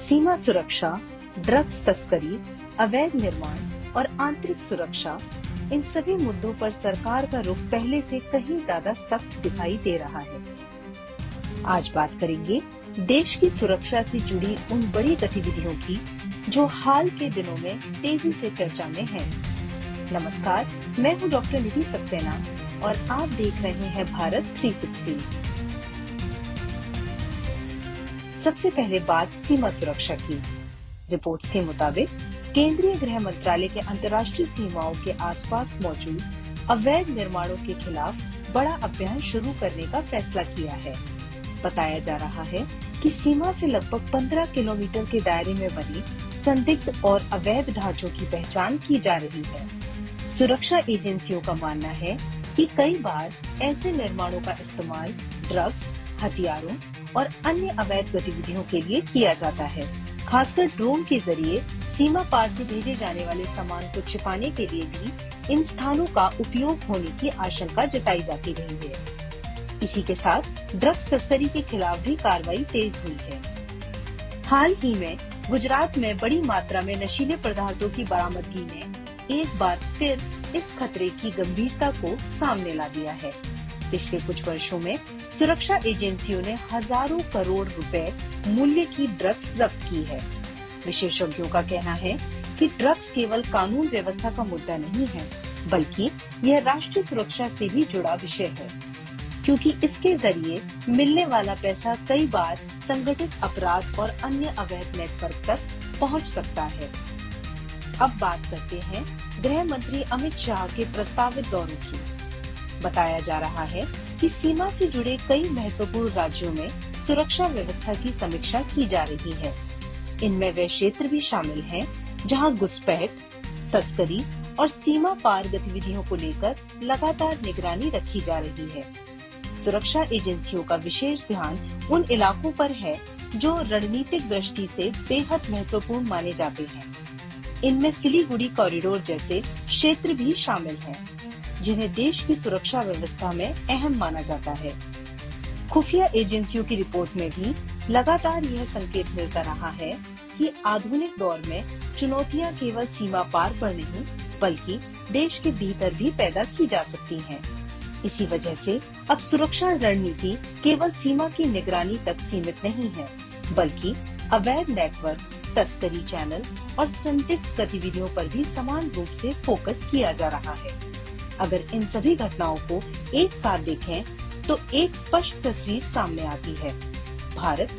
सीमा सुरक्षा, ड्रग्स तस्करी, अवैध निर्माण और आंतरिक सुरक्षा, इन सभी मुद्दों पर सरकार का रुख पहले से कहीं ज्यादा सख्त दिखाई दे रहा है। आज बात करेंगे देश की सुरक्षा से जुड़ी उन बड़ी गतिविधियों की जो हाल के दिनों में तेजी से चर्चा में है। नमस्कार, मैं हूं डॉक्टर निधि सक्सेना और आप देख रहे हैं भारत 360। सबसे पहले बात सीमा सुरक्षा की। रिपोर्ट्स के मुताबिक केंद्रीय गृह मंत्रालय के अंतर्राष्ट्रीय सीमाओं के आसपास मौजूद अवैध निर्माणों के खिलाफ बड़ा अभियान शुरू करने का फैसला किया है। बताया जा रहा है कि सीमा से लगभग 15 किलोमीटर के दायरे में बनी संदिग्ध और अवैध ढांचों की पहचान की जा रही है। सुरक्षा एजेंसियों का मानना है कि कई बार ऐसे निर्माणों का इस्तेमाल ड्रग्स, हथियारों और अन्य अवैध गतिविधियों के लिए किया जाता है। खासकर ड्रोन के जरिए सीमा पार से भेजे जाने वाले सामान को छिपाने के लिए भी इन स्थानों का उपयोग होने की आशंका जताई जाती रही है। इसी के साथ ड्रग्स तस्करी के खिलाफ भी कार्रवाई तेज हुई है। हाल ही में गुजरात में बड़ी मात्रा में नशीले पदार्थों की बरामदगी ने एक बार फिर इस खतरे की गंभीरता को सामने ला दिया है। पिछले कुछ वर्षों में सुरक्षा एजेंसियों ने हजारों करोड़ रुपए मूल्य की ड्रग्स जब्त की है। विशेषज्ञों का कहना है कि ड्रग्स केवल कानून व्यवस्था का मुद्दा नहीं है, बल्कि यह राष्ट्रीय सुरक्षा से भी जुड़ा विषय है, क्योंकि इसके जरिए मिलने वाला पैसा कई बार संगठित अपराध और अन्य अवैध नेटवर्क तक पहुंच सकता है। अब बात करते हैं गृह मंत्री अमित शाह के प्रस्तावित दौरे की। बताया जा रहा है कि सीमा से जुड़े कई महत्वपूर्ण राज्यों में सुरक्षा व्यवस्था की समीक्षा की जा रही है। इनमें वे क्षेत्र भी शामिल हैं जहां घुसपैठ, तस्करी और सीमा पार गतिविधियों को लेकर लगातार निगरानी रखी जा रही है। सुरक्षा एजेंसियों का विशेष ध्यान उन इलाकों पर है जो रणनीतिक दृष्टि से बेहद महत्वपूर्ण माने जाते हैं। इनमें सिलीगुड़ी कॉरिडोर जैसे क्षेत्र भी शामिल हैं, जिन्हें देश की सुरक्षा व्यवस्था में अहम माना जाता है। खुफिया एजेंसियों की रिपोर्ट में भी लगातार यह संकेत मिलता रहा है कि आधुनिक दौर में चुनौतियां केवल सीमा पार पर नहीं, बल्कि देश के भीतर भी पैदा की जा सकती हैं। इसी वजह से अब सुरक्षा रणनीति केवल सीमा की निगरानी तक सीमित नहीं है, बल्कि अवैध नेटवर्क, तस्करी चैनल और संदिग्ध गतिविधियों पर भी समान रूप से फोकस किया जा रहा है। अगर इन सभी घटनाओं को एक साथ देखें तो एक स्पष्ट तस्वीर सामने आती है। भारत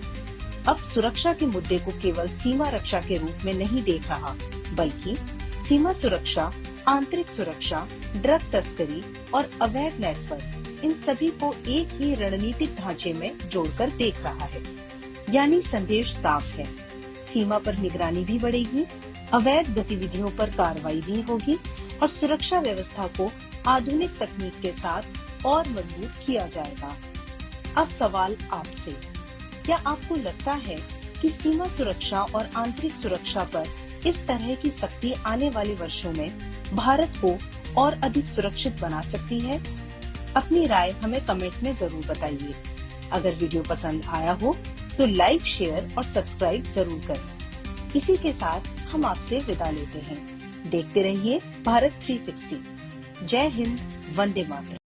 अब सुरक्षा के मुद्दे को केवल सीमा रक्षा के रूप में नहीं देख रहा, बल्कि सीमा सुरक्षा, आंतरिक सुरक्षा, ड्रग तस्करी और अवैध नेटवर्क, इन सभी को एक ही रणनीतिक ढांचे में जोड़कर देख रहा है। यानी संदेश साफ है, सीमा पर निगरानी भी बढ़ेगी, अवैध गतिविधियों पर कार्रवाई भी होगी और सुरक्षा व्यवस्था को आधुनिक तकनीक के साथ और मजबूत किया जाएगा। अब सवाल आपसे, क्या आपको लगता है कि सीमा सुरक्षा और आंतरिक सुरक्षा पर इस तरह की सख्ती आने वाले वर्षों में भारत को और अधिक सुरक्षित बना सकती है? अपनी राय हमें कमेंट में जरूर बताइए। अगर वीडियो पसंद आया हो तो लाइक, शेयर और सब्सक्राइब जरूर करें। इसी के साथ हम आपसे विदा लेते हैं। देखते रहिए भारत 360। जय हिंद, वंदे मातरम।